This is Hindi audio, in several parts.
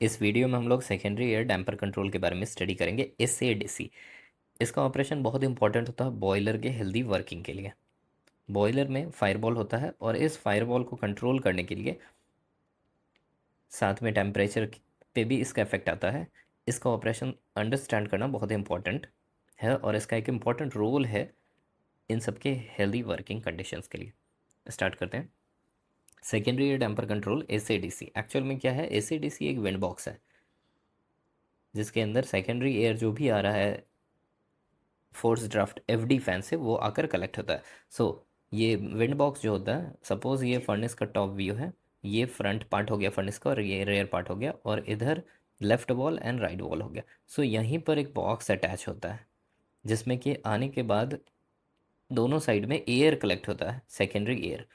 इस वीडियो में हम लोग सेकेंडरी एयर डैम्पर कंट्रोल के बारे में स्टडी करेंगे, एसएडीसी। इसका ऑपरेशन बहुत इंपॉर्टेंट होता है बॉयलर के हेल्दी वर्किंग के लिए। बॉयलर में फायरबॉल होता है और इस फायरबॉल को कंट्रोल करने के लिए साथ में टेम्परेचर पे भी इसका इफेक्ट आता है। इसका ऑपरेशन अंडरस्टैंड करना बहुत इंपॉर्टेंट है और इसका एक इम्पॉर्टेंट रोल है इन सबके हेल्दी वर्किंग कंडीशंस के लिए। स्टार्ट करते हैं। Secondary air damper control SADC actual में क्या है? एसएडीसी एक विंड बॉक्स है जिसके अंदर सेकेंडरी एयर जो भी आ रहा है फोर्स ड्राफ्ट एफडी फैन से वो आकर कलेक्ट होता है। ये विंड बॉक्स जो होता है, सपोज ये फर्नेस का टॉप व्यू है, ये फ्रंट पार्ट हो गया फर्नेस का और ये रेयर पार्ट हो गया और इधर left wall and right wall हो गया। यहीं पर एक बॉक्स अटैच होता है जिसमें कि आने के बाद दोनों साइड में एयर कलेक्ट होता है, सेकेंडरी एयर।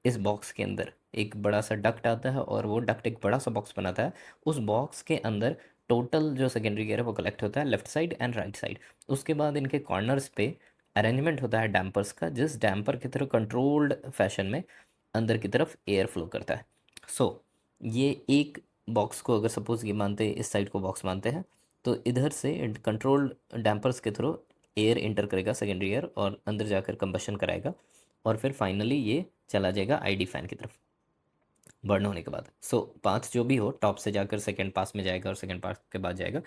इस बॉक्स के अंदर एक बड़ा सा डक्ट आता है और वो डक्ट एक बड़ा सा बॉक्स बनाता है। उस बॉक्स के अंदर टोटल जो सेकेंडरी एयर है वो कलेक्ट होता है left side and right side. उसके बाद इनके कॉर्नर्स पे अरेंजमेंट होता है डैम्पर्स का, जिस डैम्पर की तरफ कंट्रोल्ड फैशन में अंदर की तरफ एयर फ्लो करता है। ये एक बॉक्स को अगर सपोज ये मानते हैं, इस साइड को बॉक्स मानते हैं, तो इधर से कंट्रोल्ड डैम्पर्स के थ्रू एयर इंटर करेगा सेकेंडरी एयर और अंदर जाकर कंबशन कराएगा और फिर फाइनली ये चला जाएगा आईडी फैन की तरफ बर्न होने के बाद। पाथ जो भी हो, टॉप से जाकर सेकेंड पास में जाएगा और सेकेंड पास के बाद जाएगा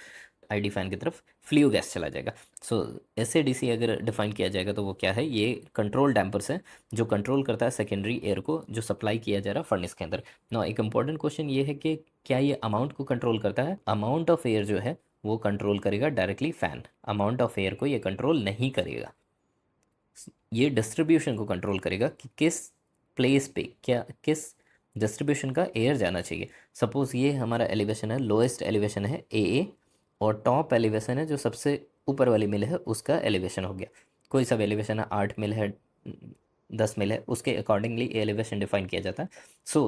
आईडी फैन की तरफ, फ्लू गैस चला जाएगा। एसएडीसी अगर डिफाइन किया जाएगा तो वो क्या है? ये कंट्रोल डैम्पर्स है जो कंट्रोल करता है सेकेंडरी एयर को जो सप्लाई किया जा रहा है फर्नेस के अंदर। ना एक इंपॉर्टेंट क्वेश्चन ये है कि क्या ये अमाउंट को कंट्रोल करता है? अमाउंट ऑफ एयर जो है वो कंट्रोल करेगा directly fan, amount of air को ये कंट्रोल नहीं करेगा। ये डिस्ट्रीब्यूशन को कंट्रोल करेगा कि किस प्लेस पे क्या किस डिस्ट्रीब्यूशन का एयर जाना चाहिए। सपोज ये हमारा एलिवेशन है, लोएस्ट एलिवेशन है ए और टॉप एलिवेशन है जो सबसे ऊपर वाली मिल है उसका एलिवेशन हो गया। कोई सब एलिवेशन है, 8 मिल है, 10 मिल है, उसके अकॉर्डिंगली एलिवेशन डिफाइन किया जाता है।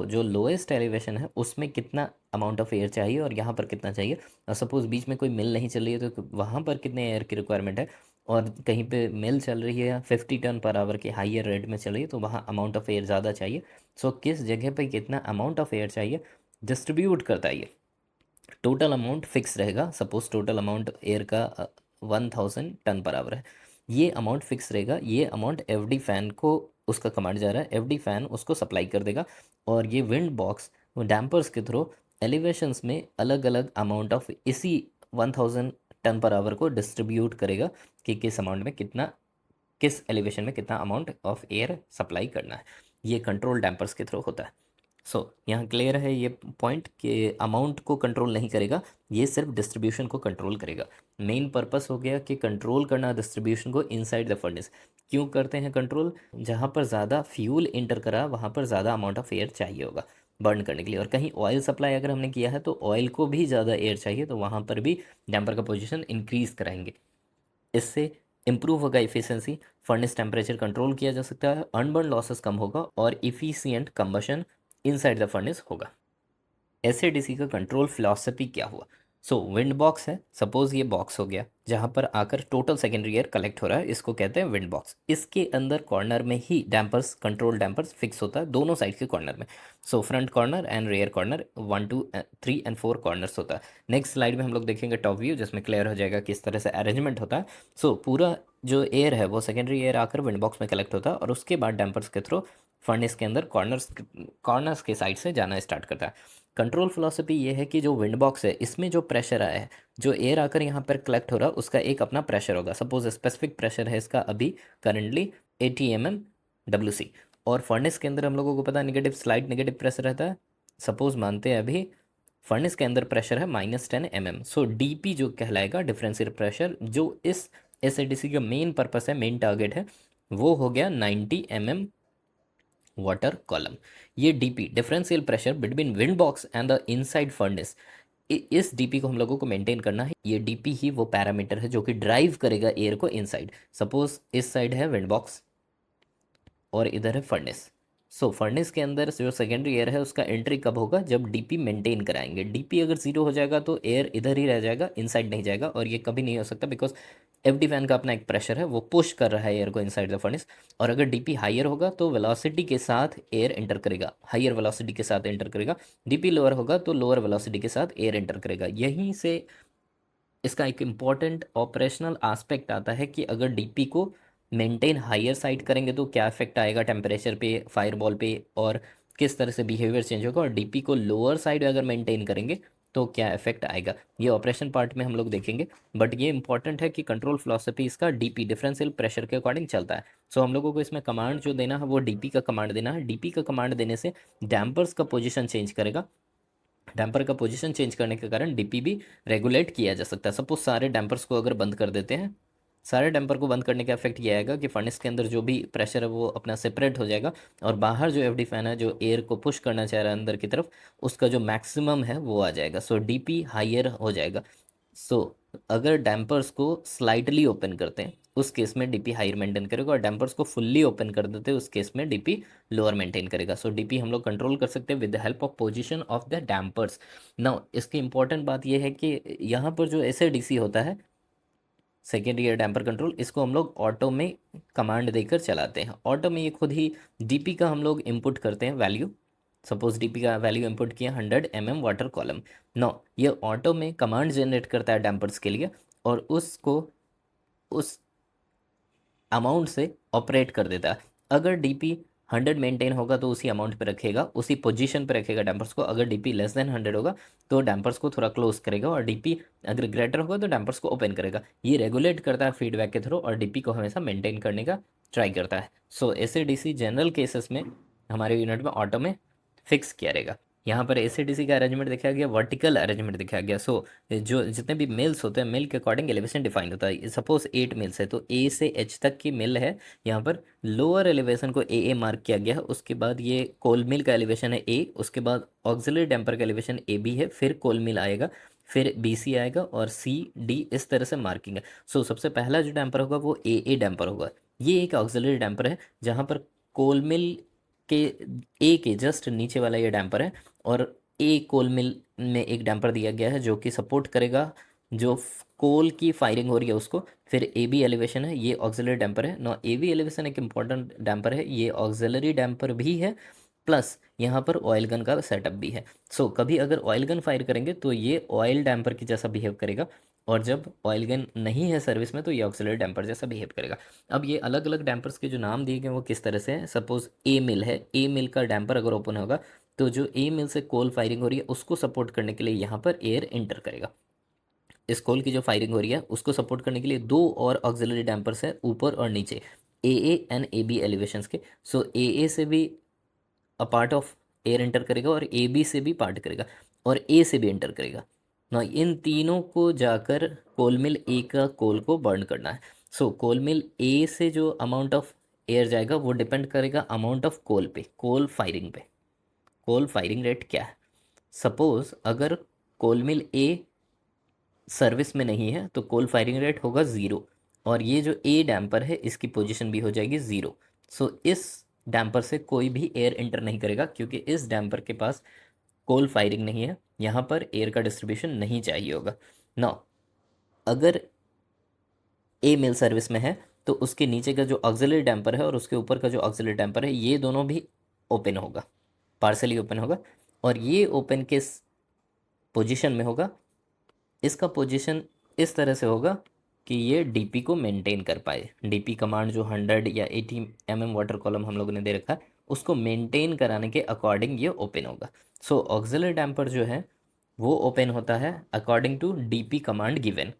जो लोएस्ट एलिवेशन है उसमें कितना अमाउंट ऑफ एयर चाहिए और यहाँ पर कितना चाहिए। और सपोज बीच में कोई मिल नहीं चल रही है तो वहाँ पर कितने एयर की रिक्वायरमेंट है, और कहीं पे मिल चल रही है 50 टन पर आवर की हाइयर रेट में चल रही है तो वहाँ अमाउंट ऑफ एयर ज़्यादा चाहिए। किस जगह पे कितना अमाउंट ऑफ एयर चाहिए डिस्ट्रीब्यूट करता है ये। टोटल अमाउंट फिक्स रहेगा। सपोज टोटल अमाउंट एयर का 1000 टन पर आवर है, ये अमाउंट फिक्स रहेगा। ये अमाउंट एफडी फैन को उसका कमांड जा रहा है, एफडी फैन उसको सप्लाई कर देगा और ये विंड बॉक्स डैम्पर्स के थ्रू एलिवेशंस में अलग अलग अमाउंट ऑफ इसी 1000 टन पर आवर को डिस्ट्रीब्यूट करेगा कि किस अमाउंट में कितना, किस एलिवेशन में कितना अमाउंट ऑफ एयर सप्लाई करना है। ये कंट्रोल डैम्पर्स के थ्रू होता है। यहाँ क्लियर है ये पॉइंट कि अमाउंट को कंट्रोल नहीं करेगा, ये सिर्फ डिस्ट्रीब्यूशन को कंट्रोल करेगा। मेन पर्पस हो गया कि कंट्रोल करना डिस्ट्रीब्यूशन को इनसाइड द फर्नेस। क्यों करते हैं कंट्रोल? जहाँ पर ज़्यादा फ्यूल इंटर करा वहाँ पर ज़्यादा अमाउंट ऑफ एयर चाहिए होगा बर्न करने के लिए, और कहीं ऑयल सप्लाई अगर हमने किया है तो ऑयल को भी ज़्यादा एयर चाहिए तो वहाँ पर भी डैम्पर का पोजीशन इंक्रीज कराएंगे। इससे इंप्रूव होगा इफिशिएंसी, फर्नेस टेम्परेचर कंट्रोल किया जा सकता है, अनबर्न लॉसेस कम होगा और efficient combustion inside the furnace होगा। एसएडीसी का कंट्रोल फिलॉसफी क्या हुआ? विंड बॉक्स है, सपोज ये बॉक्स हो गया जहाँ पर आकर टोटल सेकेंडरी एयर कलेक्ट हो रहा है, इसको कहते हैं विंड बॉक्स। इसके अंदर कॉर्नर में ही डैम्पर्स, कंट्रोल डैम्पर्स फिक्स होता है दोनों साइड के कॉर्नर में। Front corner and rear corner, 1 2 3 and 4 corners होता है। नेक्स्ट स्लाइड में हम लोग देखेंगे टॉप व्यू जिसमें क्लियर हो जाएगा किस तरह से अरेंजमेंट होता है। पूरा जो एयर है वो सेकेंडरी एयर आकर विंड बॉक्स में कलेक्ट होता है और उसके बाद डैम्पर्स के थ्रू फर्नेस के अंदर कॉर्नर्स के साइड से जाना स्टार्ट करता है। कंट्रोल फिलॉसफी ये है कि जो विंड बॉक्स है इसमें जो प्रेशर आया है, जो एयर आकर यहाँ पर कलेक्ट हो रहा है उसका एक अपना प्रेशर होगा। सपोज स्पेसिफिक प्रेशर है इसका अभी करंटली 80 mm WC, और फर्नेस के अंदर हम लोगों को पता है नेगेटिव, स्लाइड नेगेटिव प्रेशर रहता है। सपोज मानते हैं अभी फर्नेस के अंदर प्रेशर है -10 mm, डीपी जो कहलाएगा डिफरेंशियल प्रेशर, जो इस एसएडीसी का मेन पर्पस है, मेन टारगेट है, वो हो गया 90 mm वाटर कॉलम। ये DP differential pressure between wind box and the inside furnace, इस डीपी को हम लोगों को मेंटेन करना है। ये डीपी ही वो पैरामीटर है जो कि ड्राइव करेगा एयर को इनसाइड। सपोज इस साइड है विंड बॉक्स और इधर है फर्नेस। फर्नेस के अंदर जो सेकेंडरी एयर है उसका एंट्री कब होगा? जब डीपी मेंटेन कराएंगे। डीपी अगर 0 हो जाएगा तो एयर इधर ही रह जाएगा, इनसाइड नहीं जाएगा, और ये कभी नहीं हो सकता बिकॉज एफडी फैन का अपना एक प्रेशर है, वो पुश कर रहा है एयर को इनसाइड द फर्नेस। और अगर डीपी हायर होगा तो वेलोसिटी के साथ एयर एंटर करेगा, हायर वेलोसिटी के साथ एंटर करेगा। डीपी लोअर होगा तो लोअर वेलोसिटी के साथ एयर एंटर करेगा। यहीं से इसका एक इम्पॉर्टेंट ऑपरेशनल एस्पेक्ट आता है कि अगर डीपी को मेंटेन हायर साइड करेंगे तो क्या इफेक्ट आएगा टेम्परेचर पे, फायरबॉल पे, और किस तरह से बिहेवियर चेंज होगा। और डीपी को लोअर साइड अगर मेंटेन करेंगे तो क्या इफेक्ट आएगा, ये ऑपरेशन पार्ट में हम लोग देखेंगे। बट ये इंपॉर्टेंट है कि कंट्रोल फिलोसफी इसका डीपी डिफरेंशियल प्रेशर के अकॉर्डिंग चलता है। सो हम लोगों को इसमें कमांड जो देना है वो डीपी का कमांड देना है। डीपी का कमांड देने से डैम्पर्स का पोजीशन चेंज करेगा। डैम्पर का पोजीशन चेंज करने के कारण डीपी भी रेगुलेट किया जा सकता है। सपोज सारे डैम्पर्स को अगर बंद कर देते हैं, सारे डैम्पर को बंद करने का इफेक्ट ये आएगा कि फर्नेस के अंदर जो भी प्रेशर है वो अपना सेपरेट हो जाएगा, और बाहर जो एफडी फैन है जो एयर को पुश करना चाह रहा है अंदर की तरफ, उसका जो मैक्सिमम है वो आ जाएगा। सो डीपी हायर हो जाएगा। सो अगर डैम्पर्स को स्लाइटली ओपन करते हैं उस केस में डीपी हायर मेंटेन करेगा, और डैम्पर्स को फुल्ली ओपन कर देते हैं उस केस में डीपी लोअर मेंटेन करेगा। सो डीपी हम लोग कंट्रोल कर सकते हैं with the help of position of the dampers. Now इसकी इंपॉर्टेंट बात यह है कि यहाँ पर जो एसएडीसी होता है, सेकेंड ईयर डैम्पर कंट्रोल, इसको हम लोग ऑटो में कमांड देकर चलाते हैं। ऑटो में ये खुद ही डीपी का हम लोग इनपुट करते हैं वैल्यू। सपोज डीपी का वैल्यू इनपुट किया 100 वाटर कॉलम। नो, ये ऑटो में कमांड जनरेट करता है डैम्पर्स के लिए, और उसको उस अमाउंट से ऑपरेट कर देता है। अगर डीपी 100 मेंटेन होगा तो उसी अमाउंट पे रखेगा, उसी पोजीशन पे रखेगा डैम्पर्स को। अगर डीपी लेस देन 100 होगा तो डैम्पर्स को थोड़ा क्लोज करेगा, और डीपी अगर ग्रेटर होगा तो डैम्पर्स को ओपन करेगा। ये रेगुलेट करता है फीडबैक के थ्रू, और डीपी को हमेशा मेंटेन करने का ट्राई करता है। सो एसएडीसी जनरल केसेस में हमारे यूनिट में ऑटो में फिक्स किया रहेगा। यहाँ पर एसएडीसी का अरेंजमेंट दिखाया गया, वर्टिकल अरेंजमेंट दिखाया गया। सो जो जितने भी मिल्स होते हैं, मिल के अकॉर्डिंग एलिवेशन डिफाइन होता है। सपोज 8 मिल्स है तो ए से एच तक की मिल है। यहाँ पर लोअर एलिवेशन को ए मार्क किया गया है। उसके बाद ये कोल मिल का एलिवेशन है ए, उसके बाद ऑक्सिलरी डैम्पर का एलिवेशन ए बी है, फिर कोल मिल आएगा, फिर बी सी आएगा, और सी डी, इस तरह से मार्किंग है। सो सबसे पहला जो डैम्पर होगा वो ए डैम्पर होगा। ये एक ऑक्सिलरी डैम्पर है जहाँ पर कोल मिल के ए के जस्ट नीचे वाला ये डैम्पर है, और ए कोल मिल में एक डैम्पर दिया गया है जो कि सपोर्ट करेगा जो कोल की फायरिंग हो रही है उसको। फिर ए बी एलिवेशन है, ये ऑक्सिलरी डैम्पर है। नो, ए बी एलिवेशन एक इंपॉर्टेंट डैम्पर है, ये ऑक्सिलरी डैम्पर भी है, प्लस यहाँ पर ऑयल गन का सेटअप भी है। सो कभी अगर ऑयल गन फायर करेंगे तो ये ऑयल डैम्पर की जैसा बिहेव करेगा, और जब ऑयल गन नहीं है सर्विस में तो ये ऑक्सिलरी डैम्पर जैसा बिहेव करेगा। अब ये अलग अलग डैम्पर्स के जो नाम दिए गए वो किस तरह से हैं। सपोज ए मिल है, ए मिल का डैम्पर अगर ओपन होगा तो जो ए मिल से कोल फायरिंग हो रही है उसको सपोर्ट करने के लिए यहाँ पर एयर एंटर करेगा। इस कोल की जो फायरिंग हो रही है उसको सपोर्ट करने के लिए दो और ऑक्सिलरी डैम्पर्स है ऊपर और नीचे, A and A B elevations के। सो ए से भी a part of air enter करेगा, और ए बी से भी पार्ट करेगा, और ए से भी एंटर करेगा ना। इन तीनों को जाकर कोल मिल ए का कोल को बर्न करना है। सो कोल मिल ए से जो अमाउंट ऑफ एयर जाएगा वो डिपेंड करेगा अमाउंट ऑफ कोल पे, कोल फायरिंग पे। कोल फायरिंग रेट क्या है, सपोज अगर कोल मिल ए सर्विस में नहीं है तो कोल फायरिंग रेट होगा ज़ीरो, और ये जो ए डैम्पर है इसकी पोजीशन भी हो जाएगी ज़ीरो। सो इस डैम्पर से कोई भी एयर एंटर नहीं करेगा क्योंकि इस डैम्पर के पास कोल फायरिंग नहीं है, यहाँ पर एयर का डिस्ट्रीब्यूशन नहीं चाहिए होगा। ना, अगर ए मिल सर्विस में है तो उसके नीचे का जो ऑक्सिलरी डैम्पर है और उसके ऊपर का जो ऑक्सिलरी डैम्पर है ये दोनों भी ओपन होगा, पार्सली ओपन होगा, और ये ओपन किस पोजीशन में होगा, इसका पोजीशन इस तरह से होगा कि ये डीपी को मेंटेन कर पाए। डीपी कमांड जो 100 या 80 वाटर कॉलम हम लोगों ने दे रखा है उसको मेंटेन कराने के अकॉर्डिंग ये ओपन होगा। सो ऑक्सिलरी डैम्पर जो है वो ओपन होता है according to DP command given,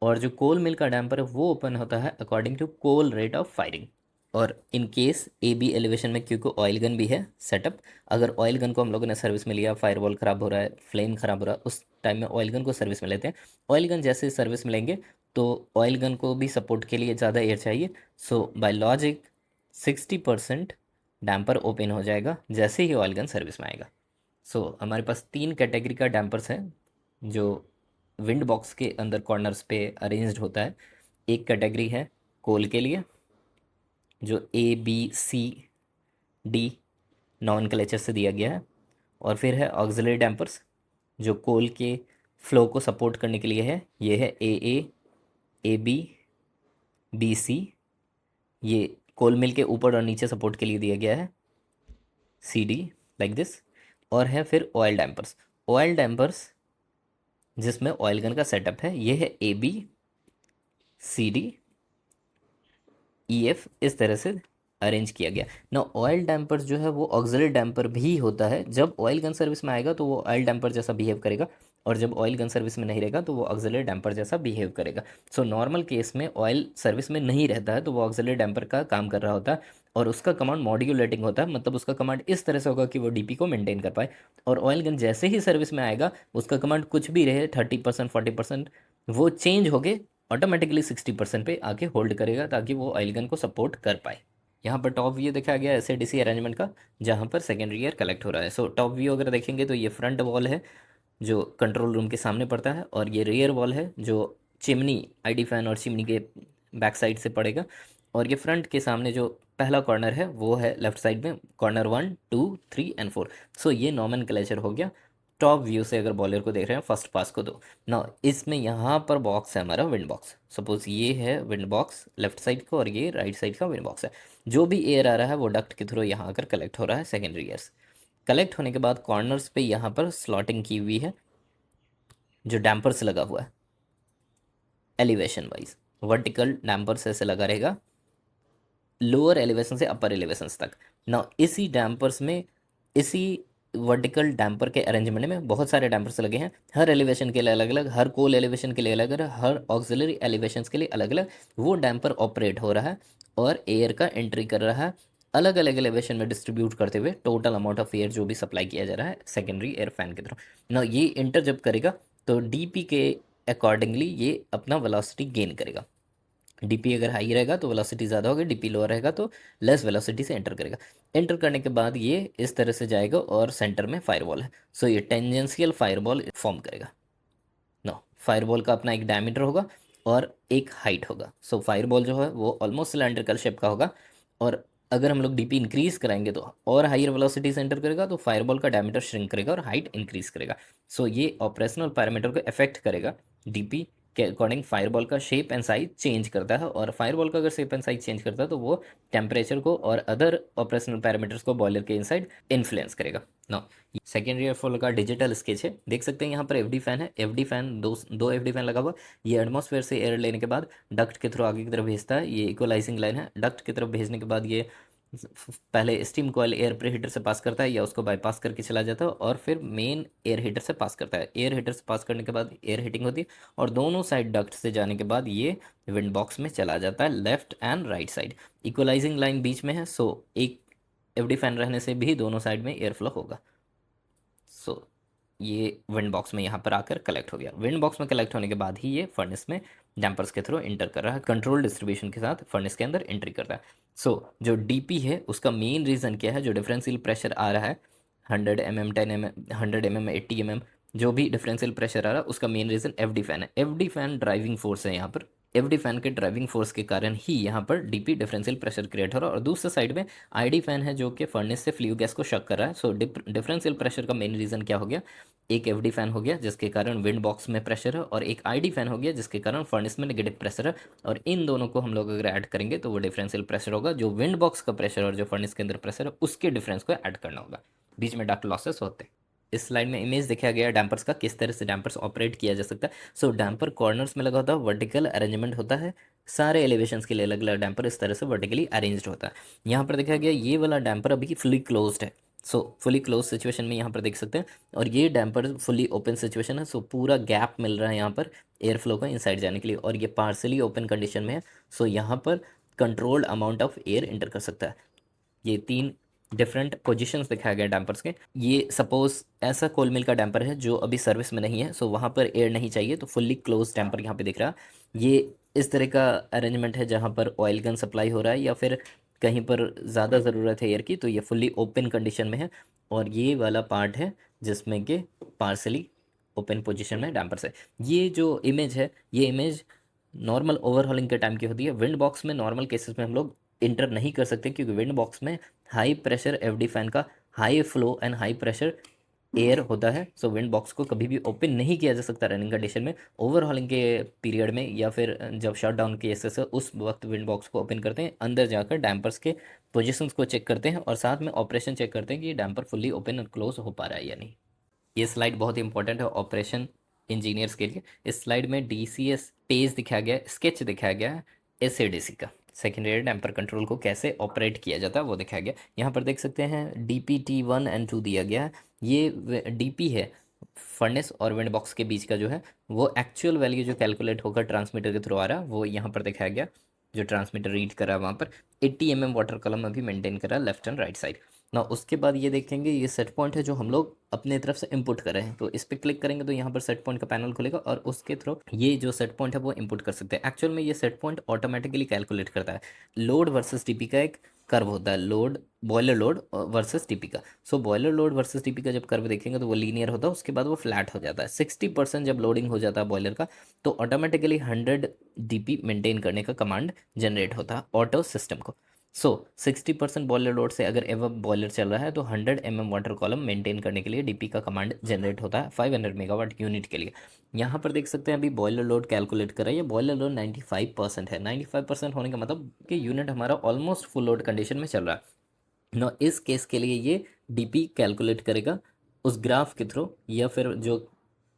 और जो कोल मिल का डैम्पर है वो ओपन होता है according to coal rate of firing. और in case A B elevation में क्योंकि ऑयल गन भी है सेटअप, अगर ऑयल गन को हम लोगों ने सर्विस में लिया, फायरवॉल ख़राब हो रहा है, फ्लेम ख़राब हो रहा है, उस टाइम में ऑयल गन को सर्विस में लेते हैं। ऑयल गन जैसे सर्विस में लेंगे तो ऑयल गन को भी सपोर्ट के लिए ज़्यादा एयर चाहिए। सो बाय लॉजिक 60% डैम्पर ओपन हो जाएगा जैसे ही ऑयल गन सर्विस में आएगा। सो हमारे पास 3 कैटेगरी का डैम्पर्स हैं जो विंड बॉक्स के अंदर कॉर्नर्स पे अरेंज्ड होता है। एक कैटेगरी है कोल के लिए जो A B C D nomenclature से दिया गया है, और फिर है ऑक्सिलरी डैम्पर्स जो कोल के फ्लो को सपोर्ट करने के लिए है, ये है ए बी बी सी, ये कोल मिल के ऊपर और नीचे सपोर्ट के लिए दिया गया है, सी डी, लाइक दिस। और है फिर ऑयल डैम्पर्स। ऑयल डैम्पर्स जिसमें ऑयल गन का सेटअप है, ये है A B, C D, E F, इस तरह से अरेंज किया गया ना। ऑयल डैम्पर जो है वो ऑक्सिलरी डैम्पर भी होता है। जब ऑयल गन सर्विस में आएगा तो वो ऑयल डैम्पर जैसा बिहेव करेगा, और जब ऑयल गन सर्विस में नहीं रहेगा तो वो ऑक्सिलरी डैम्पर जैसा बिहेव करेगा। सो नॉर्मल केस में ऑयल सर्विस में नहीं रहता है तो वो ऑक्सिलरी डैम्पर का काम कर रहा होता है, और उसका कमांड मॉड्यूलेटिंग होता है, मतलब उसका कमांड इस तरह से होगा कि वो डीपी को मेंटेन कर पाए। और ऑयल गन जैसे ही सर्विस में आएगा उसका कमांड कुछ भी रहे, 30%, 40%, वो चेंज होके ऑटोमेटिकली 60% पे आके होल्ड करेगा, ताकि वो ऑयल गन को सपोर्ट कर पाए। यहाँ पर टॉप व्यू दिखाया गया S A D C arrangement का, जहाँ पर सेकेंडरी एयर कलेक्ट हो रहा है। सो टॉप व्यू अगर देखेंगे तो ये फ्रंट वॉल है जो कंट्रोल रूम के सामने पड़ता है, और ये रियर वॉल है जो चिमनी, आईडी फैन और चिमनी के बैक साइड से पड़ेगा। और ये फ्रंट के सामने जो पहला कॉर्नर है वो है लेफ्ट साइड में, कॉर्नर 1, 2, 3 एंड 4। सो ये नॉमेनक्लेचर हो गया टॉप व्यू से। अगर बॉलर को देख रहे हैं फर्स्ट पास को, तो ना इसमें यहाँ पर बॉक्स है हमारा विंड बॉक्स। सपोज ये है विंड बॉक्स लेफ्ट साइड का, और ये राइट साइड का विंड बॉक्स है। जो भी एयर आ रहा है वो डक्ट के थ्रू यहाँ आकर कलेक्ट हो रहा है सेकेंडरी एयर से। कलेक्ट होने के बाद कॉर्नर्स पे यहाँ पर स्लॉटिंग की हुई है, जो डैम्पर्स लगा हुआ है एलिवेशन वाइज। वर्टिकल डैम्पर्स ऐसे लगा रहेगा लोअर एलिवेशन से अपर एलिवेशन तक ना। इसी डैम्पर्स में, इसी वर्टिकल डैम्पर के अरेंजमेंट में बहुत सारे डैम्पर्स लगे हैं, हर एलिवेशन के लिए अलग अलग, हर कोल एलिवेशन के लिए अलग अलग, हर ऑक्सिलरी एलिवेशंस के लिए अलग अलग। वो डैम्पर ऑपरेट हो रहा है और एयर का एंट्री कर रहा है, अलग अलग एलिवेशन में डिस्ट्रीब्यूट करते हुए टोटल अमाउंट ऑफ एयर जो भी सप्लाई किया जा रहा है सेकेंडरी एयर फैन के थ्रू ना। ये इंटर जब करेगा तो डीपी के अकॉर्डिंगली ये अपना वेलोसिटी गेन करेगा। डीपी अगर हाई रहेगा तो वेलोसिटी ज़्यादा होगी, डीपी लोअर रहेगा तो लेस वेलोसिटी से एंटर करेगा। एंटर करने के बाद ये इस तरह से जाएगा और सेंटर में फायरवॉल है। सो ये टेंजेंशियल फायरवॉल फॉर्म करेगा। नो, फायरवॉल का अपना एक डायमीटर होगा और एक हाइट होगा। सो फायरबॉल जो है वो ऑलमोस्ट सिलेंड्रिकल शेप का होगा, और अगर हम लोग डीपी इंक्रीज कराएंगे तो और हायर वेलोसिटी से एंटर करेगा, तो फायरबॉल का डायमीटर श्रिंक करेगा और हाइट इंक्रीज करेगा। सो ये ऑपरेशनल पैरामीटर को अफेक्ट करेगा। डीपी के अकॉर्डिंग फायरबॉल का शेप एंड साइज चेंज करता है, और फायरबॉल का अगर शेप एंड साइज चेंज करता है तो वो टेम्परेचर को और अदर ऑपरेशनल पैरामीटर्स को बॉयलर के इनसाइड इन्फ्लुएंस करेगा। नो, सेकेंडरी एयर फ्लो का डिजिटल स्केच है, देख सकते हैं यहाँ पर एफडी फैन है। एफडी फैन दो एफडी फैन लगा हुआ। ये एटमॉस्फेयर से एयर लेने के बाद डक्ट के थ्रू आगे की तरफ भेजता है। ये इक्वलाइजिंग लाइन है। डक्ट की तरफ भेजने के बाद ये पहले steam coil air pre heater से पास करता है या उसको बाईपास करके चला जाता है, और फिर मेन एयर हीटर से पास करता है। एयर हीटर से पास करने के बाद एयर हीटिंग होती है, और दोनों साइड डक्ट से जाने के बाद ये विंड बॉक्स में चला जाता है, left and right side. Equalizing line बीच में है, सो एक एफडी फैन रहने से भी दोनों साइड में एयर फ्लो होगा। सो ये विंड बॉक्स में यहाँ पर आकर कलेक्ट हो गया। विंड बॉक्स में कलेक्ट होने के बाद ही ये फर्नेस में डैम्पर्स के थ्रू इंटर कर रहा है, कंट्रोल डिस्ट्रीब्यूशन के साथ फर्नेस के अंदर एंट्री कर रहा है। सो जो डीपी है उसका मेन रीज़न क्या है, जो डिफरेंशियल प्रेशर आ रहा है 100 mm, 10 mm, 100 mm, 80 mm, जो भी डिफरेंशियल प्रेशर आ रहा है उसका मेन रीज़न एफडी फैन है। एफडी फैन ड्राइविंग फोर्स है यहाँ पर। एफडी फैन के ड्राइविंग फोर्स के कारण ही यहाँ पर डीपी डिफरेंशियल प्रेशर क्रिएट हो रहा है, और दूसरे साइड में आईडी फैन है जो कि फर्नेस से फ्लू गैस को शक कर रहा है। सो डिफरेंशियल प्रेशर का मेन रीज़न क्या हो गया, एक एफडी फैन हो गया जिसके कारण विंड बॉक्स में प्रेशर है, और एक आईडी फैन हो गया जिसके कारण फर्नेस में नेगेटिव प्रेशर है। और इन दोनों को हम लोग अगर ऐड करेंगे तो वो डिफरेंशियल प्रेशर होगा, जो विंड बॉक्स का प्रेशर और जो फर्नेस के अंदर प्रेशर है उसके डिफरेंस को ऐड करना होगा। बीच में डक्ट लॉसेस होते हैं। इस स्लाइड में इमेज दिखाया गया डैम्पर्स का, किस तरह से डैम्पर्स ऑपरेट किया जा सकता है। सो डैम्पर कॉर्नर्स में लगा होता है, वर्टिकल अरेंजमेंट होता है, सारे एलिवेशंस के लिए अलग अलग डैम्पर इस तरह से वर्टिकली अरेंज्ड होता है। यहाँ पर देखा गया ये वाला डैम्पर अभी फुली क्लोज्ड है। सो फुली क्लोज सिचुएशन में यहाँ पर देख सकते हैं, और ये डैम्पर फुली ओपन सिचुएशन है। सो पूरा गैप मिल रहा है यहाँ पर एयर फ्लो का इनसाइड जाने के लिए, और ये पार्सली ओपन कंडीशन में है। सो यहाँ पर controlled amount of air inter कर सकता है। ये 3 डिफरेंट पोजीशंस दिखाए गए डैम्पर्स के। ये सपोज ऐसा कोल मिल का डैम्पर है जो अभी सर्विस में नहीं है, सो वहाँ पर एयर नहीं चाहिए, तो फुल्ली क्लोज डैम्पर यहाँ पे दिख रहा है। ये इस तरह का अरेंजमेंट है जहाँ पर ऑयल गन सप्लाई हो रहा है या फिर कहीं पर ज़्यादा ज़रूरत है एयर की, तो ये फुल्ली ओपन कंडीशन में है। और ये वाला पार्ट है जिसमें कि पार्सली ओपन पोजीशन में डैम्पर्स है। ये जो इमेज है, ये इमेज नॉर्मल ओवरहॉलिंग के टाइम की होती है। विंड बॉक्स में नॉर्मल केसेस में हम लोग इंटर नहीं कर सकते, क्योंकि विंड बॉक्स में हाई प्रेशर एफडी फैन का high flow and high pressure air होता है, सो विंड बॉक्स को कभी भी ओपन नहीं किया जा सकता रनिंग कंडीशन में। ओवरहॉलिंग के पीरियड में या फिर जब शट डाउन केसेस है उस वक्त विंड बॉक्स को ओपन करते हैं, अंदर जाकर डैम्पर्स के पोजीशंस को चेक करते हैं और साथ में ऑपरेशन चेक करते हैं कि डैम्पर फुल्ली ओपन और क्लोज हो पा रहा है या नहीं। ये स्लाइड बहुत ही इंपॉर्टेंट है ऑपरेशन इंजीनियर्स के लिए। इस स्लाइड में डीसीएस पेज दिखाया गया है, स्केच दिखाया गया है एसएडीसी का। सेकेंडरी डैम्पर कंट्रोल को कैसे ऑपरेट किया जाता है वो दिखाया गया। यहाँ पर देख सकते हैं DPT1 and 2 दिया गया है। ये डीपी है, फर्नेस और विंड बॉक्स के बीच का जो है वो एक्चुअल वैल्यू जो कैलकुलेट होकर ट्रांसमीटर के थ्रू आ रहा है वो यहाँ पर दिखाया गया। जो ट्रांसमीटर रीड कर रहा है वहाँ पर 80 mm वाटर कॉलम अभी मेंटेन कर रहा है लेफ्ट एंड राइट साइड ना। उसके बाद ये देखेंगे ये सेट पॉइंट है जो हम लोग अपने तरफ से इनपुट कर रहे हैं, तो इस पर क्लिक करेंगे तो यहाँ पर सेट पॉइंट का पैनल खुलेगा और उसके थ्रू ये जो सेट पॉइंट है वो इनपुट कर सकते हैं। एक्चुअल में ये सेट पॉइंट ऑटोमेटिकली कैलकुलेट करता है। लोड वर्सेस टीपी का एक कर्व होता है, load boiler load versus TP का। सो बॉयलर लोड वर्सेस टीपी का जब कर्व देखेंगे तो वो लीनियर होता है, उसके बाद वो फ्लैट हो जाता है। 60% जब लोडिंग हो जाता है बॉयलर का तो ऑटोमेटिकली 100 DP मेंटेन करने का कमांड जनरेट होता है ऑटो सिस्टम को। सो 60% बॉयलर लोड से अगर एवं बॉयलर चल रहा है तो 100 वाटर कॉलम मेंटेन करने के लिए डीपी का कमांड जनरेट होता है 500 मेगावाट यूनिट के लिए। यहाँ पर देख सकते हैं अभी बॉयलर लोड कैलकुलेट कर रहा है, ये बॉयलर लोड 95% है। 95% होने का मतलब कि यूनिट हमारा ऑलमोस्ट फुल लोड कंडीशन में चल रहा है ना। इस केस के लिए ये डीपी कैलकुलेट करेगा उस ग्राफ के थ्रू या फिर जो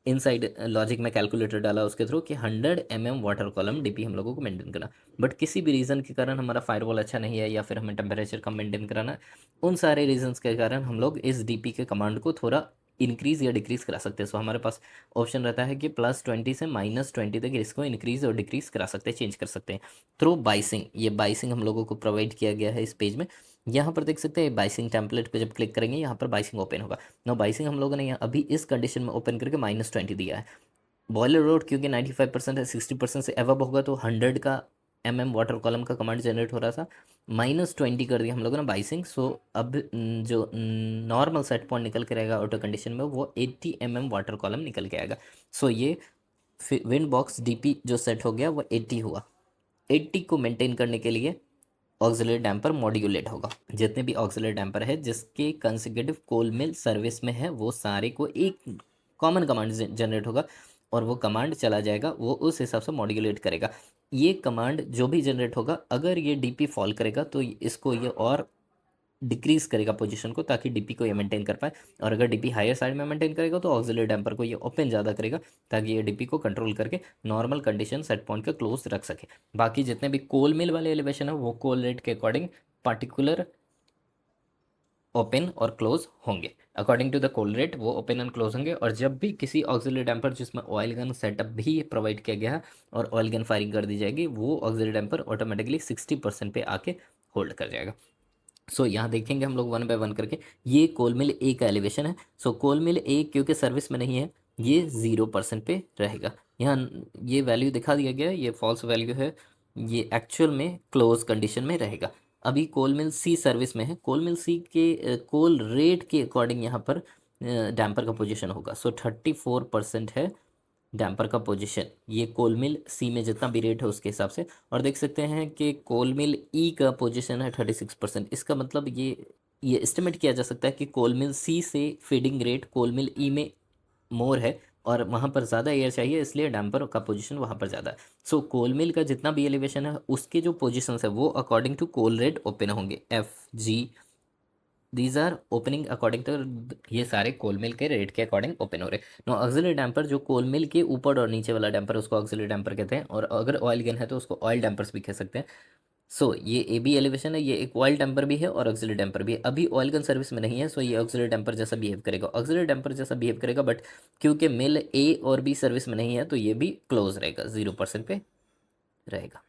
इनसाइड लॉजिक में कैलकुलेटर डाला उसके थ्रू कि 100 वाटर कॉलम डीपी हम लोगों को मेंटेन करना। बट किसी भी रीज़न के कारण हमारा फायरवॉल अच्छा नहीं है या फिर हमें टेम्परेचर कम मेंटेन कराना है, उन सारे रीजंस के कारण हम लोग इस डीपी के कमांड को थोड़ा इंक्रीज या डिक्रीज करा सकते हैं। सो हमारे पास ऑप्शन रहता है कि +20 से -20 तक इसको इंक्रीज और डिक्रीज करा सकते हैं, चेंज कर सकते हैं थ्रू बाइसिंग। ये बाइसिंग हम लोगों को प्रोवाइड किया गया है इस पेज में। यहाँ पर देख सकते हैं बाइसिंग टेम्पलेट पे जब क्लिक करेंगे यहाँ पर बाइसिंग ओपन होगा। नो बाइसिंग हम लोगों ने यहाँ अभी इस कंडीशन में ओपन करके -20 दिया है। बॉयलर लोड क्योंकि 95% है, 60% से एवब होगा तो 100 का वाटर कॉलम का कमांड जनरेट हो रहा था, -20 कर दिया हम लोगों ने बाइसिंग। सो अब जो नॉर्मल सेट पॉइंट निकल के रहेगा ऑटो कंडीशन में वो 80 वाटर कॉलम निकल के आएगा। सो ये विंड बॉक्स डीपी जो सेट हो गया वो 80 हुआ। 80 को मेंटेन करने के लिए ऑक्सिलरी डैम्पर मॉड्यूलेट होगा। जितने भी ऑक्सिलरी डैम्पर है जिसके कंसेक्यूटिव कोल मिल सर्विस में है वो सारे को एक कॉमन कमांड जनरेट होगा और वो कमांड चला जाएगा, वो उस हिसाब से मॉड्यूलेट करेगा। ये कमांड जो भी जनरेट होगा अगर ये डीपी फॉल करेगा तो इसको ये और डिक्रीज करेगा पोजीशन को ताकि डीपी को ये मेंटेन कर पाए, और अगर डीपी हायर साइड में मेंटेन करेगा तो ऑक्सिलरी डैम्पर को ये ओपन ज़्यादा करेगा ताकि ये डीपी को कंट्रोल करके नॉर्मल कंडीशन सेट पॉइंट के क्लोज रख सके। बाकी जितने भी कोल मिल वाले एलिवेशन है वो कोल रेट के अकॉर्डिंग पर्टिकुलर ओपन और क्लोज होंगे। According to the coal rate वो ओपन एंड क्लोज होंगे। और जब भी किसी ऑक्सिलरी डैम्पर जिसमें ऑयल गन सेटअप भी प्रोवाइड किया गया है और ऑयल गन फायरिंग कर दी जाएगी वो ऑक्सिलरी डैम्पर ऑटोमेटिकली 60% पे आके होल्ड कर जाएगा। सो यहाँ देखेंगे हम लोग वन बाय वन करके। ये कोल मिल ए का एलिवेशन है। सो कोल मिल ए क्योंकि सर्विस में नहीं है ये 0% पे रहेगा। यहाँ ये वैल्यू दिखा दिया गया है, ये फॉल्स वैल्यू है, ये एक्चुअल में क्लोज कंडीशन में रहेगा। अभी कोल मिल सी सर्विस में है। कोल मिल सी के कोल रेट के अकॉर्डिंग यहाँ पर डैम्पर का पोजीशन होगा। सो 34% है डैम्पर का पोजीशन ये कोल मिल सी में जितना भी रेट है उसके हिसाब से। और देख सकते हैं कि कोल मिल ई का पोजीशन है 36%। इसका मतलब ये एस्टिमेट किया जा सकता है कि कोल मिल सी से फीडिंग रेट कोल मिल ई में मोर है और वहाँ पर ज़्यादा एयर चाहिए इसलिए डैम्पर का पोजीशन वहाँ पर ज़्यादा है। सो कोल मिल का जितना भी एलिवेशन है उसके जो पोजीशंस है वो according to coal rate open होंगे। FG these are opening according to, ये सारे कोल मिल के रेट के अकॉर्डिंग ओपन हो रहे। नो ऑक्सिलरी डैम्पर जो कोल मिल के ऊपर और नीचे वाला डैम्पर उसको ऑक्सिलरी डैम्पर कहते हैं, और अगर ऑयल गन है तो उसको ऑयल डैम्पर्स भी कह सकते हैं। सो ये ए बी एलिवेशन है, ये एक ऑयल डैम्पर भी है और ऑक्सिलरी डैम्पर भी है। अभी ऑयल गन सर्विस में नहीं है सो ये ऑक्सिलरी डैम्पर जैसा बिहेव करेगा, ऑक्सिलरी डैम्पर जैसा बिहेव करेगा। बट क्योंकि मिल ए और बी सर्विस में नहीं है तो ये भी क्लोज रहेगा, 0% पे रहेगा।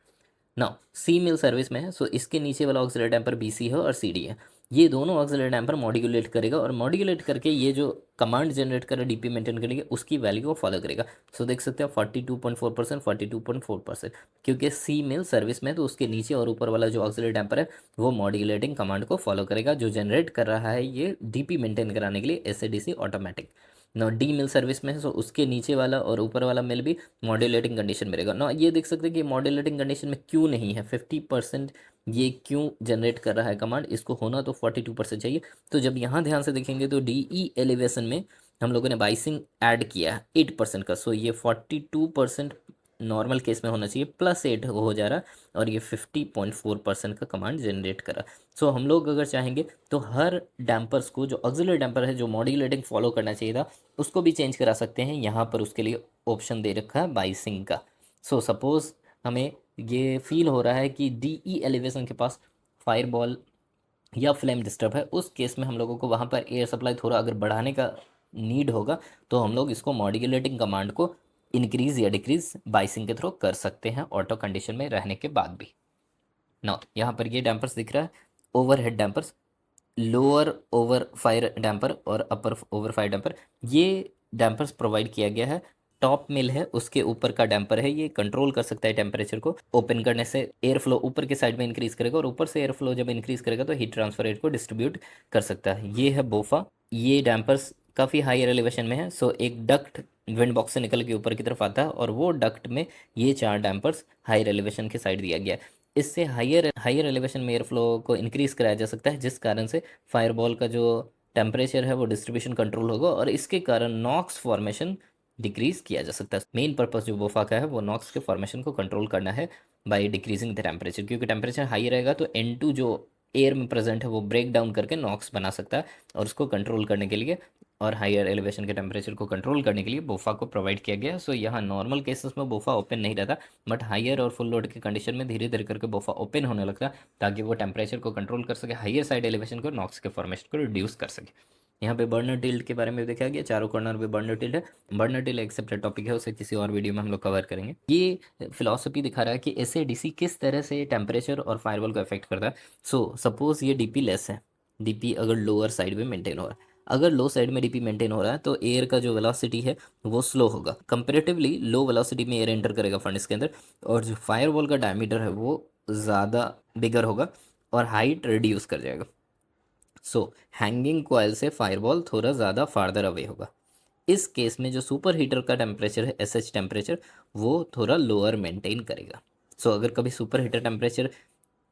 नाउ सी मिल सर्विस में है सो इसके नीचे वाला ऑक्सिलरी डैम्पर BC है और CD है। ये दोनों ऑक्सिलरी डैम्पर मॉड्यूलेट करेगा और मॉड्यूलेट करके ये जो कमांड जनरेट करे डीपी मेंटेन करेंगे उसकी वैल्यू को फॉलो करेगा। सो देख सकते हैं 42.4%, 42.4%। क्योंकि सी मिल सर्विस में है तो उसके नीचे और ऊपर वाला जो ऑक्सिलरी डैम्पर है वो मॉड्यूलेटिंग कमांड को फॉलो करेगा जो जनरेट कर रहा है ये डीपी मेंटेन कराने के लिए SADC ऑटोमेटिक। ना डी मिल सर्विस में है, सो उसके नीचे वाला और ऊपर वाला मिल भी मॉड्यूलेटिंग कंडीशन में रहेगा ना। ये देख सकते हैं कि मॉड्यूलेटिंग कंडीशन में क्यों नहीं है, 50% ये क्यों जनरेट कर रहा है कमांड, इसको होना तो 42% चाहिए। तो जब यहाँ ध्यान से देखेंगे तो डी ई एलिवेशन में हम लोगों ने बाइसिंग ऐड किया है 8% का, सो ये 42% नॉर्मल केस में होना चाहिए, +8 हो जा रहा, और ये 50.4% का कमांड जनरेट करा। सो हम लोग अगर चाहेंगे तो हर डैम्पर्स को, जो ऑक्सिलरी डैम्पर है जो मॉड्यूलेटिंग फॉलो करना चाहिए था, उसको भी चेंज करा सकते हैं। यहाँ पर उसके लिए ऑप्शन दे रखा है बाइसिंग का। सो सपोज हमें ये फील हो रहा है कि डी ई एलिवेशन के पास फायरबॉल या फ्लेम डिस्टर्ब है, उस केस में हम लोगों को वहाँ पर एयर सप्लाई थोड़ा अगर बढ़ाने का नीड होगा, तो हम लोग इसको मॉड्यूलेटिंग कमांड को इंक्रीज या डिक्रीज बाइसिंग के थ्रू कर सकते हैं ऑटो कंडीशन में रहने के बाद भी। ना यहाँ पर ये डैम्पर्स दिख रहा है, overhead dampers, lower over fire damper और अपर ओवर फायर डैम्पर, ये डैम्पर्स प्रोवाइड किया गया है। टॉप मिल है उसके ऊपर का डैम्पर है, ये कंट्रोल कर सकता है टेम्परेचर को। ओपन करने से एयर फ्लो ऊपर के साइड में इंक्रीज करेगा, और ऊपर से एयर फ्लो जब इंक्रीज करेगा तो हीट ट्रांसफर रेट को डिस्ट्रीब्यूट कर सकता है। ये है बोफा, ये डैम्पर्स काफ़ी हायर एलिवेशन में है। सो एक डक्ट विंड बॉक्स से निकल के ऊपर की तरफ आता है, और वो डक्ट में ये 4 डैम्पर्स हायर एलिवेशन के साइड दिया गया है। इससे हायर हायर एलिवेशन में एयर फ्लो को इंक्रीज कराया जा सकता है, जिस कारण से फायरबॉल का जो टेम्परेचर है वो डिस्ट्रीब्यूशन कंट्रोल होगा, और इसके कारण नॉक्स फॉर्मेशन डिक्रीज किया जा सकता है। मेन पर्पस जो बोफा का है वो नॉक्स के फॉर्मेशन को कंट्रोल करना है बाय डिक्रीजिंग द टेम्परेचर, क्योंकि टेम्परेचर हाई रहेगा तो N2 जो एयर में प्रेजेंट है वो ब्रेक डाउन करके नॉक्स बना सकता है, और उसको कंट्रोल करने के लिए और हायर एलिवेशन के टेम्परेचर को कंट्रोल करने के लिए बोफा को प्रोवाइड किया गया। सो यहाँ नॉर्मल केसेस में बोफा ओपन नहीं रहता, बट हायर और फुल लोड की कंडीशन में धीरे धीरे करके बोफा ओपन होने लगता है, ताकि वो टेम्परेचर को कंट्रोल कर सके, हायर साइड एलिवेशन को, नॉक्स के फॉर्मेशन को रिड्यूस कर सके। यहाँ पे बर्नर टिल्ट के बारे में देखा गया, चारों कॉर्नर पे बर्नर टिल्ट है। बर्नर टिल्ट एक सेपरेट टॉपिक है, उसे किसी और वीडियो में हम लोग कवर करेंगे। ये फिलॉसफी दिखा रहा है कि एसएडीसी किस तरह से टेम्परेचर और फायरवॉल को अफेक्ट करता है। सो सपोज ये डीपी लेस है, डीपी अगर लोअर साइड में मेंटेन हो रहा है, अगर लो साइड में डीपी मेंटेन हो रहा है, तो एयर का जो वेलोसिटी है वो स्लो होगा, कंपेरेटिवली लो वेलोसिटी में एयर एंटर करेगा फर्नेस के अंदर, और जो फायरवॉल का डायमीटर है वो ज़्यादा बिगर होगा और हाइट रिड्यूस कर जाएगा। सो हैंगिंग कॉयल से फायरबॉल थोड़ा ज़्यादा फार्दर अवे होगा। इस केस में जो सुपर हीटर का टेम्परेचर है, एसएच टेम्परेचर, वो थोड़ा लोअर मेंटेन करेगा। सो अगर कभी super heater temperature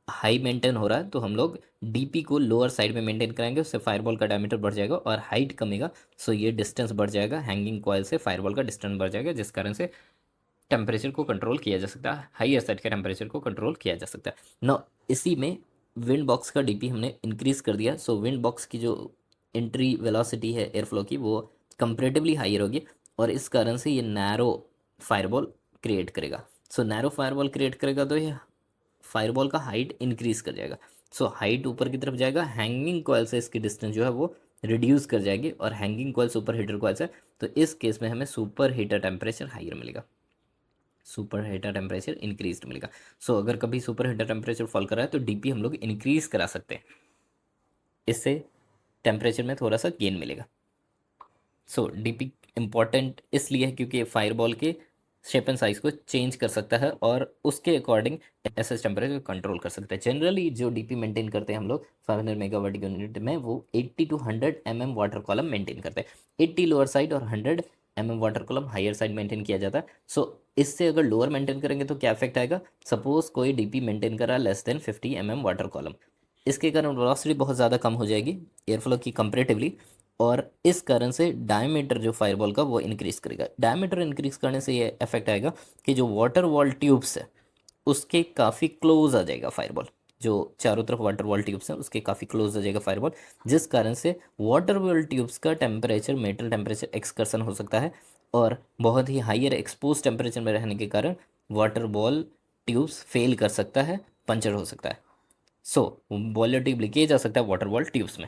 high maintain हो रहा है तो हम लोग डीपी को लोअर साइड में मेंटेन करेंगे, उससे फायरबॉल का डायमीटर बढ़ जाएगा और हाइट कमेगा। सो ये डिस्टेंस बढ़ जाएगा, हैंगिंग कॉयल से फायरबॉल का डिस्टेंस बढ़ जाएगा, जिस कारण से टेम्परेचर को कंट्रोल किया जा सकता है, हाई साइड के टेम्परेचर को कंट्रोल किया जा सकता है ना। इसी में विंड बॉक्स का डीपी हमने इंक्रीज कर दिया। सो विंड बॉक्स की जो एंट्री वेलोसिटी है एयर फ्लो की, वो कंपेरेटिवली हायर होगी, और इस कारण से ये नैरो फायरबॉल क्रिएट करेगा। सो नैरो फायरबॉल क्रिएट करेगा तो ये फायरबॉल का हाइट इंक्रीज कर जाएगा। सो हाइट ऊपर की तरफ जाएगा, हैंगिंग कॉयल से इसकी डिस्टेंस जो है वो रिड्यूस कर जाएगी, और hanging coil super heater coil से, तो इस केस में हमें सुपर हीटर टेम्परेचर हाइयर मिलेगा, सुपर हीटर टेम्परेचर इंक्रीज मिलेगा। सो अगर कभी सुपर हीटर टेम्परेचर फॉल कर रहा है तो डीपी हम लोग इंक्रीज करा सकते हैं, इससे टेम्परेचर में थोड़ा सा गेन मिलेगा। सो डीपी इंपॉर्टेंट इसलिए है क्योंकि फायरबॉल के शेप एंड साइज को चेंज कर सकता है, और उसके अकॉर्डिंग एसएच टेम्परेचर कंट्रोल कर सकता है। जनरली जो डीपी मेंटेन करते हैं हम लोग 500 मेगावाट यूनिट में, वो 80 to 100 वाटर कॉलम मेंटेन करते हैं। 80 लोअर साइड और 100 water column higher side maintain किया जाता है। सो इससे अगर लोअर मेंटेन करेंगे तो क्या इफेक्ट आएगा, सपोज कोई डीपी मेंटेन कर रहा है लेस देन 50 वाटर कॉलम, इसके कारण वेलोसिटी बहुत ज़्यादा कम हो जाएगी एयर फ्लो की कंपेरेटिवली, और इस कारण से डायमीटर जो फायरबॉल का वो इंक्रीज करेगा। डायमीटर इंक्रीज करने से ये इफेक्ट आएगा कि जो वाटर वॉल ट्यूब्स है उसके काफ़ी क्लोज आ जाएगा फायरबॉल, जो चारों तरफ वाटर वॉल ट्यूब्स हैं उसके काफ़ी क्लोज आ जाएगा फायरबॉल, जिस कारण से वाटर वॉल ट्यूब्स का टेम्परेचर, मेटल टेम्परेचर एक्सकर्सन हो सकता है, और बहुत ही हायर एक्सपोज टेम्परेचर में रहने के कारण वाटर बॉल ट्यूब्स फेल कर सकता है, पंचर हो सकता है। सो बॉयलर ट्यूब लीकेज आ सकता है वाटर बॉल ट्यूब्स में।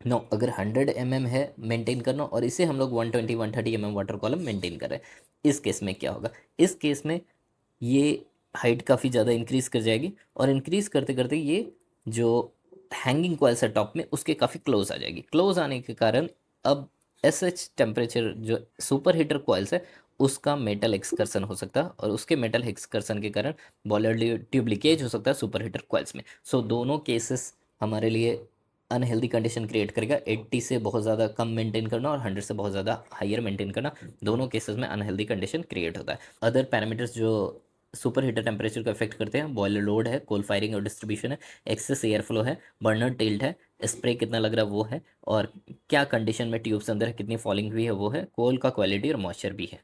नो अगर 100 है मेंटेन करना, और इसे हम लोग 120-130 वाटर कॉलम मेंटेन कर रहे हैं, इस केस में क्या होगा, इस केस में ये हाइट काफ़ी ज़्यादा इंक्रीज कर जाएगी, और इंक्रीज करते करते ये जो हैंगिंग कॉइल्स है टॉप में उसके काफ़ी क्लोज आ जाएगी। क्लोज आने के कारण अब एसएच टेम्परेचर जो सुपर हीटर कॉइल्स है उसका मेटल एक्सकर्सन हो सकता है, और उसके मेटल एक्सकर्सन के कारण बॉयलर ट्यूब लीकेज हो सकता है सुपर हीटर कॉइल्स में। सो दोनों केसेस हमारे लिए अनहेल्दी कंडीशन क्रिएट करेगा। 80 से बहुत ज़्यादा कम मेंटेन करना और 100 से बहुत ज़्यादा हाइयर मेंटेन करना, दोनों केसेस में अनहेल्दी कंडीशन क्रिएट होता है। अदर पैरामीटर्स जो सुपर हीटर टेम्परेचर को अफेक्ट करते हैं, बॉयलर लोड है, कोल फायरिंग और डिस्ट्रीब्यूशन है, एक्सेस एयर फ्लो है, बर्नर टेल्ड है, स्प्रे कितना लग रहा है वो है, और क्या कंडीशन में ट्यूब्स अंदर है, कितनी फॉलिंग हुई है वो है, कोल का क्वालिटी और मॉइस्चर भी है।